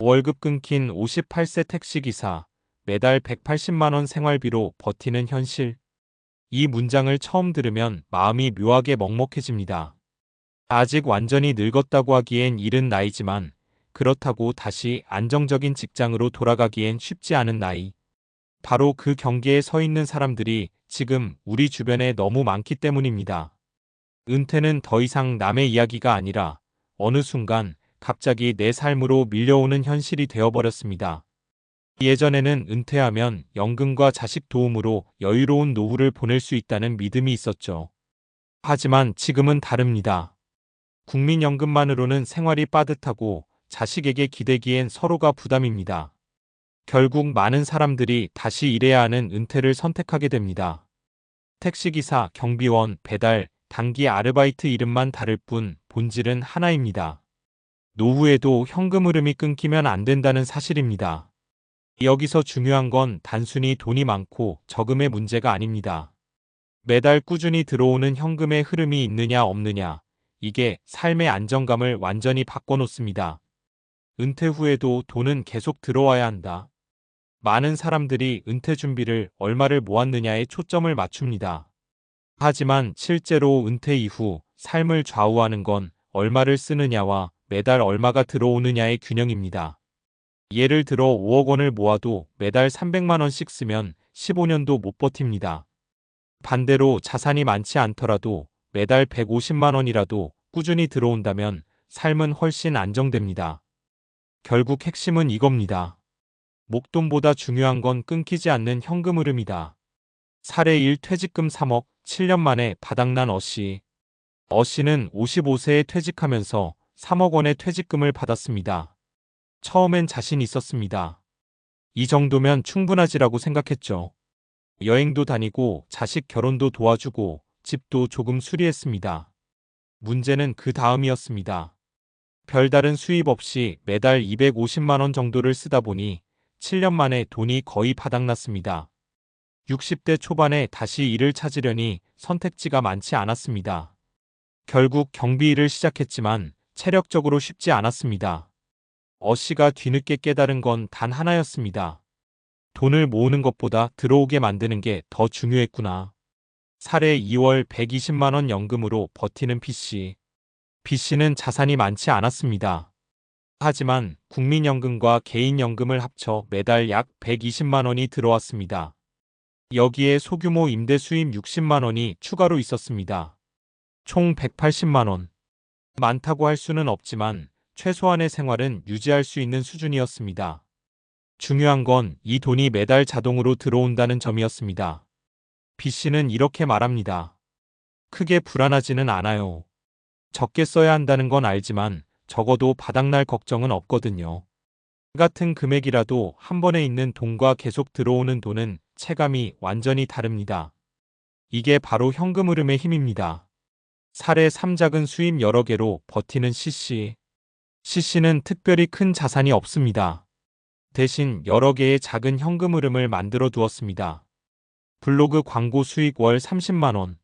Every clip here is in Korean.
월급 끊긴 58세 택시기사, 매달 180만 원 생활비로 버티는 현실. 이 문장을 처음 들으면 마음이 묘하게 먹먹해집니다. 아직 완전히 늙었다고 하기엔 이른 나이지만 그렇다고 다시 안정적인 직장으로 돌아가기엔 쉽지 않은 나이. 바로 그 경계에 서 있는 사람들이 지금 우리 주변에 너무 많기 때문입니다. 은퇴는 더 이상 남의 이야기가 아니라 어느 순간 갑자기 내 삶으로 밀려오는 현실이 되어버렸습니다. 예전에는 은퇴하면 연금과 자식 도움으로 여유로운 노후를 보낼 수 있다는 믿음이 있었죠. 하지만 지금은 다릅니다. 국민연금만으로는 생활이 빠듯하고 자식에게 기대기엔 서로가 부담입니다. 결국 많은 사람들이 다시 일해야 하는 은퇴를 선택하게 됩니다. 택시기사, 경비원, 배달, 단기 아르바이트 이름만 다를 뿐 본질은 하나입니다. 노후에도 현금 흐름이 끊기면 안 된다는 사실입니다. 여기서 중요한 건 단순히 돈이 많고 적음의 문제가 아닙니다. 매달 꾸준히 들어오는 현금의 흐름이 있느냐 없느냐, 이게 삶의 안정감을 완전히 바꿔놓습니다. 은퇴 후에도 돈은 계속 들어와야 한다. 많은 사람들이 은퇴 준비를 얼마를 모았느냐에 초점을 맞춥니다. 하지만 실제로 은퇴 이후 삶을 좌우하는 건 얼마를 쓰느냐와 매달 얼마가 들어오느냐의 균형입니다. 예를 들어 5억 원을 모아도 매달 300만 원씩 쓰면 15년도 못 버팁니다. 반대로 자산이 많지 않더라도 매달 150만 원이라도 꾸준히 들어온다면 삶은 훨씬 안정됩니다. 결국 핵심은 이겁니다. 목돈보다 중요한 건 끊기지 않는 현금 흐름이다. 사례 1 퇴직금 3억, 7년 만에 바닥난 어씨. 어씨는 55세에 퇴직하면서 3억 원의 퇴직금을 받았습니다. 처음엔 자신 있었습니다. 이 정도면 충분하지라고 생각했죠. 여행도 다니고 자식 결혼도 도와주고 집도 조금 수리했습니다. 문제는 그 다음이었습니다. 별다른 수입 없이 매달 250만 원 정도를 쓰다 보니 7년 만에 돈이 거의 바닥났습니다. 60대 초반에 다시 일을 찾으려니 선택지가 많지 않았습니다. 결국 경비 일을 시작했지만 체력적으로 쉽지 않았습니다. 어씨가 뒤늦게 깨달은 건 단 하나였습니다. 돈을 모으는 것보다 들어오게 만드는 게 더 중요했구나. 사례 2월 120만 원 연금으로 버티는 B씨. B씨는 자산이 많지 않았습니다. 하지만 국민연금과 개인연금을 합쳐 매달 약 120만 원이 들어왔습니다. 여기에 소규모 임대 수입 60만 원이 추가로 있었습니다. 총 180만 원. 많다고 할 수는 없지만 최소한의 생활은 유지할 수 있는 수준이었습니다. 중요한 건 이 돈이 매달 자동으로 들어온다는 점이었습니다. B씨는 이렇게 말합니다. 크게 불안하지는 않아요. 적게 써야 한다는 건 알지만 적어도 바닥날 걱정은 없거든요. 같은 금액이라도 한 번에 있는 돈과 계속 들어오는 돈은 체감이 완전히 다릅니다. 이게 바로 현금 흐름의 힘입니다. 사례 3 작은 수입 여러 개로 버티는 C씨. C씨는 특별히 큰 자산이 없습니다. 대신 여러 개의 작은 현금 흐름을 만들어 두었습니다. 블로그 광고 수익 월 30만 원,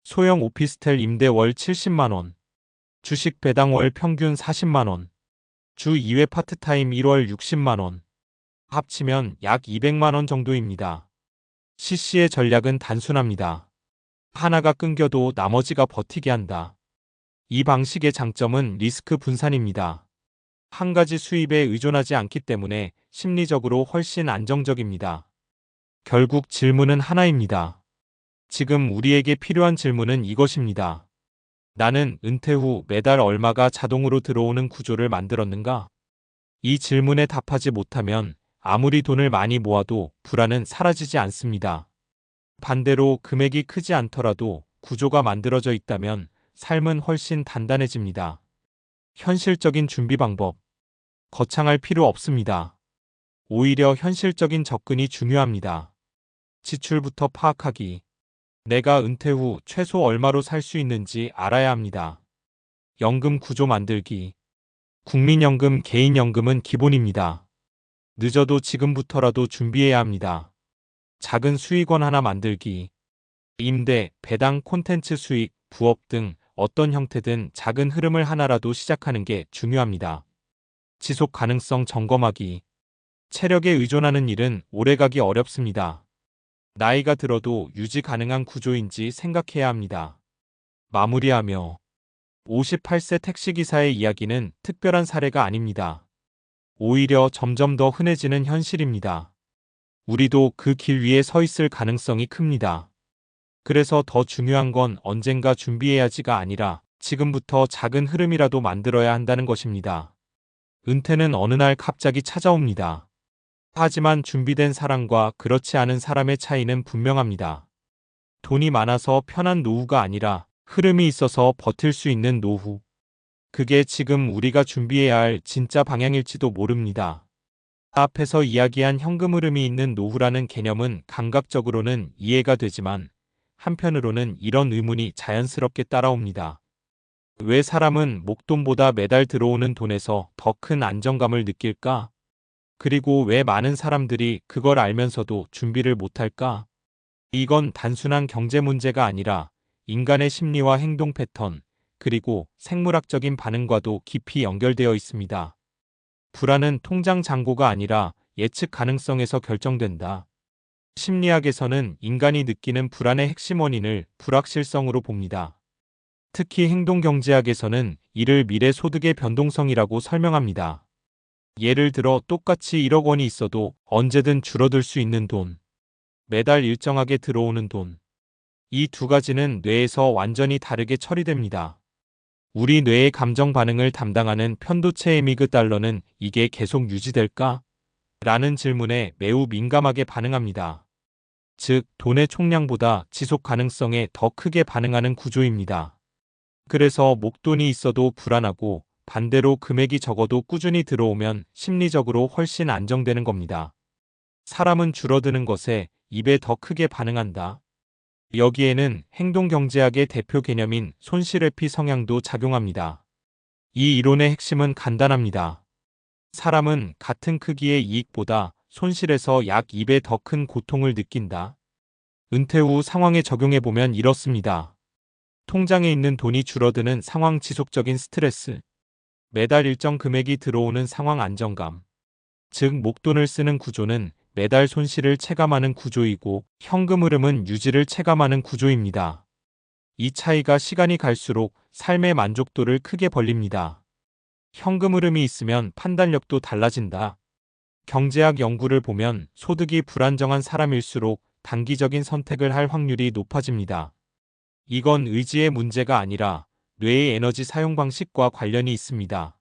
소형 오피스텔 임대 월 70만 원, 주식 배당 월 평균 40만 원, 주 2회 파트타임 1월 60만 원, 합치면 약 200만 원 정도입니다. C씨의 전략은 단순합니다. 하나가 끊겨도 나머지가 버티게 한다. 이 방식의 장점은 리스크 분산입니다. 한 가지 수입에 의존하지 않기 때문에 심리적으로 훨씬 안정적입니다. 결국 질문은 하나입니다. 지금 우리에게 필요한 질문은 이것입니다. 나는 은퇴 후 매달 얼마가 자동으로 들어오는 구조를 만들었는가? 이 질문에 답하지 못하면 아무리 돈을 많이 모아도 불안은 사라지지 않습니다. 반대로 금액이 크지 않더라도 구조가 만들어져 있다면 삶은 훨씬 단단해집니다. 현실적인 준비 방법. 거창할 필요 없습니다. 오히려 현실적인 접근이 중요합니다. 지출부터 파악하기. 내가 은퇴 후 최소 얼마로 살 수 있는지 알아야 합니다. 연금 구조 만들기. 국민연금, 개인연금은 기본입니다. 늦어도 지금부터라도 준비해야 합니다. 작은 수익원 하나 만들기. 임대, 배당, 콘텐츠 수익, 부업 등 어떤 형태든 작은 흐름을 하나라도 시작하는 게 중요합니다. 지속 가능성 점검하기. 체력에 의존하는 일은 오래가기 어렵습니다. 나이가 들어도 유지 가능한 구조인지 생각해야 합니다. 마무리하며 58세 택시기사의 이야기는 특별한 사례가 아닙니다. 오히려 점점 더 흔해지는 현실입니다. 우리도 그 길 위에 서 있을 가능성이 큽니다. 그래서 더 중요한 건 언젠가 준비해야지가 아니라 지금부터 작은 흐름이라도 만들어야 한다는 것입니다. 은퇴는 어느 날 갑자기 찾아옵니다. 하지만 준비된 사람과 그렇지 않은 사람의 차이는 분명합니다. 돈이 많아서 편한 노후가 아니라 흐름이 있어서 버틸 수 있는 노후. 그게 지금 우리가 준비해야 할 진짜 방향일지도 모릅니다. 앞에서 이야기한 현금 흐름이 있는 노후라는 개념은 감각적으로는 이해가 되지만 한편으로는 이런 의문이 자연스럽게 따라옵니다. 왜 사람은 목돈보다 매달 들어오는 돈에서 더 큰 안정감을 느낄까? 그리고 왜 많은 사람들이 그걸 알면서도 준비를 못할까? 이건 단순한 경제 문제가 아니라 인간의 심리와 행동 패턴, 그리고 생물학적인 반응과도 깊이 연결되어 있습니다. 불안은 통장 잔고가 아니라 예측 가능성에서 결정된다. 심리학에서는 인간이 느끼는 불안의 핵심 원인을 불확실성으로 봅니다. 특히 행동경제학에서는 이를 미래 소득의 변동성이라고 설명합니다. 예를 들어 똑같이 1억 원이 있어도 언제든 줄어들 수 있는 돈, 매달 일정하게 들어오는 돈. 이 두 가지는 뇌에서 완전히 다르게 처리됩니다. 우리 뇌의 감정 반응을 담당하는 편도체 에미그달러는 이게 계속 유지될까? 라는 질문에 매우 민감하게 반응합니다. 즉, 돈의 총량보다 지속 가능성에 더 크게 반응하는 구조입니다. 그래서 목돈이 있어도 불안하고 반대로 금액이 적어도 꾸준히 들어오면 심리적으로 훨씬 안정되는 겁니다. 사람은 줄어드는 것에 입에 더 크게 반응한다. 여기에는 행동경제학의 대표 개념인 손실회피 성향도 작용합니다. 이 이론의 핵심은 간단합니다. 사람은 같은 크기의 이익보다 손실에서 약 2배 더 큰 고통을 느낀다. 은퇴 후 상황에 적용해보면 이렇습니다. 통장에 있는 돈이 줄어드는 상황 지속적인 스트레스, 매달 일정 금액이 들어오는 상황 안정감, 즉 목돈을 쓰는 구조는 매달 손실을 체감하는 구조이고 현금 흐름은 유지를 체감하는 구조입니다. 이 차이가 시간이 갈수록 삶의 만족도를 크게 벌립니다. 현금 흐름이 있으면 판단력도 달라진다. 경제학 연구를 보면 소득이 불안정한 사람일수록 단기적인 선택을 할 확률이 높아집니다. 이건 의지의 문제가 아니라 뇌의 에너지 사용 방식과 관련이 있습니다.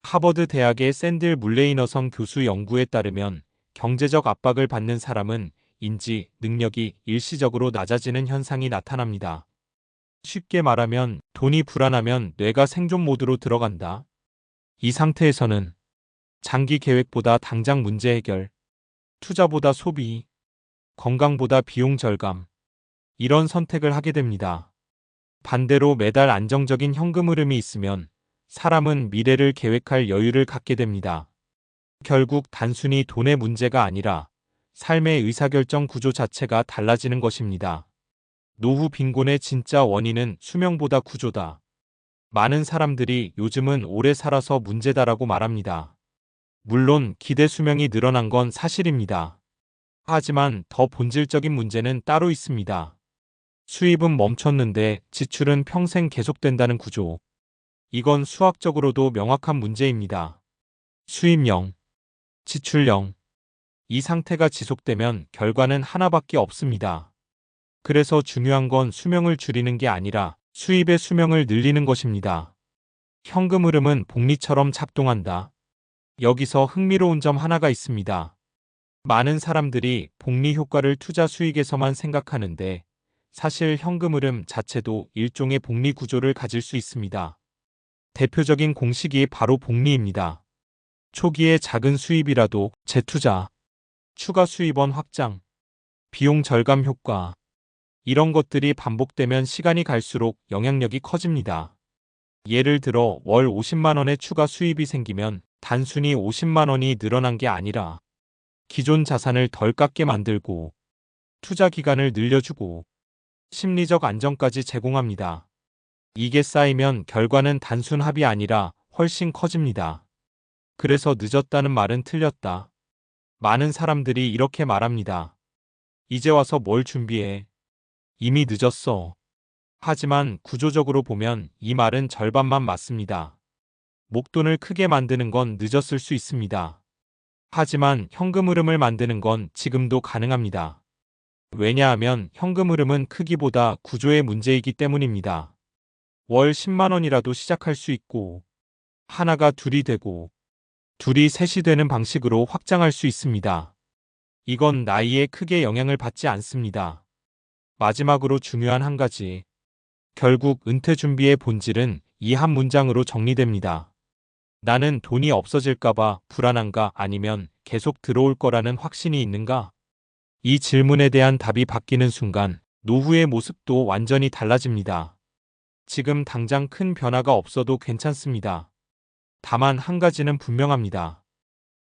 하버드 대학의 샌들 물레이너성 교수 연구에 따르면 경제적 압박을 받는 사람은 인지, 능력이 일시적으로 낮아지는 현상이 나타납니다. 쉽게 말하면 돈이 불안하면 뇌가 생존 모드로 들어간다. 이 상태에서는 장기 계획보다 당장 문제 해결, 투자보다 소비, 건강보다 비용 절감, 이런 선택을 하게 됩니다. 반대로 매달 안정적인 현금 흐름이 있으면 사람은 미래를 계획할 여유를 갖게 됩니다. 결국 단순히 돈의 문제가 아니라 삶의 의사결정 구조 자체가 달라지는 것입니다. 노후 빈곤의 진짜 원인은 수명보다 구조다. 많은 사람들이 요즘은 오래 살아서 문제다라고 말합니다. 물론 기대 수명이 늘어난 건 사실입니다. 하지만 더 본질적인 문제는 따로 있습니다. 수입은 멈췄는데 지출은 평생 계속된다는 구조. 이건 수학적으로도 명확한 문제입니다. 수입 0, 지출 0. 이 상태가 지속되면 결과는 하나밖에 없습니다. 그래서 중요한 건 수명을 줄이는 게 아니라 수입의 수명을 늘리는 것입니다. 현금 흐름은 복리처럼 작동한다. 여기서 흥미로운 점 하나가 있습니다. 많은 사람들이 복리 효과를 투자 수익에서만 생각하는데 사실 현금 흐름 자체도 일종의 복리 구조를 가질 수 있습니다. 대표적인 공식이 바로 복리입니다. 초기에 작은 수입이라도 재투자, 추가 수입원 확장, 비용 절감 효과, 이런 것들이 반복되면 시간이 갈수록 영향력이 커집니다. 예를 들어 월 50만 원의 추가 수입이 생기면 단순히 50만 원이 늘어난 게 아니라 기존 자산을 덜 깎게 만들고 투자 기간을 늘려주고 심리적 안정까지 제공합니다. 이게 쌓이면 결과는 단순 합이 아니라 훨씬 커집니다. 그래서 늦었다는 말은 틀렸다. 많은 사람들이 이렇게 말합니다. 이제 와서 뭘 준비해? 이미 늦었어. 하지만 구조적으로 보면 이 말은 절반만 맞습니다. 목돈을 크게 만드는 건 늦었을 수 있습니다. 하지만 현금 흐름을 만드는 건 지금도 가능합니다. 왜냐하면 현금 흐름은 크기보다 구조의 문제이기 때문입니다. 월 10만 원이라도 시작할 수 있고, 하나가 둘이 되고, 둘이 셋이 되는 방식으로 확장할 수 있습니다. 이건 나이에 크게 영향을 받지 않습니다. 마지막으로 중요한 한 가지. 결국 은퇴 준비의 본질은 이 한 문장으로 정리됩니다. 나는 돈이 없어질까봐 불안한가 아니면 계속 들어올 거라는 확신이 있는가? 이 질문에 대한 답이 바뀌는 순간 노후의 모습도 완전히 달라집니다. 지금 당장 큰 변화가 없어도 괜찮습니다. 다만 한 가지는 분명합니다.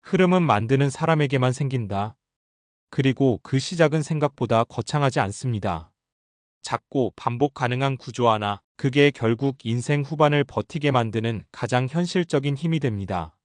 흐름은 만드는 사람에게만 생긴다. 그리고 그 시작은 생각보다 거창하지 않습니다. 작고 반복 가능한 구조 하나, 그게 결국 인생 후반을 버티게 만드는 가장 현실적인 힘이 됩니다.